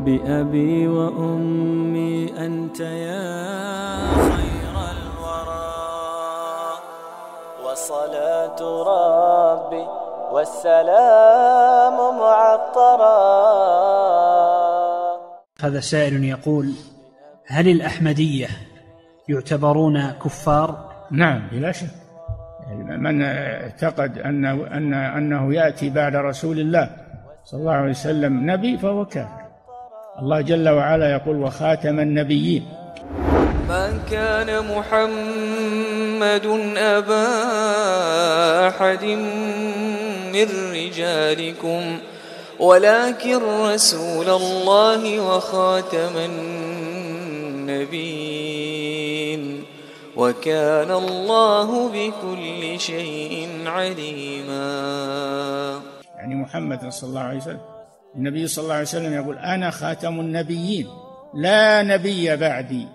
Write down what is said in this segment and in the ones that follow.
بأبي وأمي أنت يا خير الورى. وصلاة ربي والسلام معطرا. هذا سائل يقول: هل الأحمدية يعتبرون كفار؟ نعم بلا شك. من اعتقد أنه يأتي بعد رسول الله صلى الله عليه وسلم نبي فهو كافر. الله جل وعلا يقول: وخاتم النبيين. ما كان محمد أبا أحد من رجالكم ولكن رسول الله وخاتم النبيين وكان الله بكل شيء عليما. يعني محمد صلى الله عليه وسلم، النبي صلى الله عليه وسلم يقول: أنا خاتم النبيين لا نبي بعدي.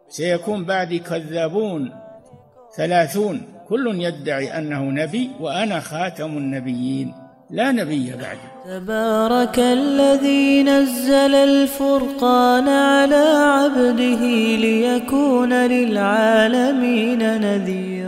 سيكون بعدي كذابون 30 كل يدعي أنه نبي، وأنا خاتم النبيين لا نبي بعدي. تبارك الذي نزل الفرقان على عبده ليكون للعالمين نذيرا.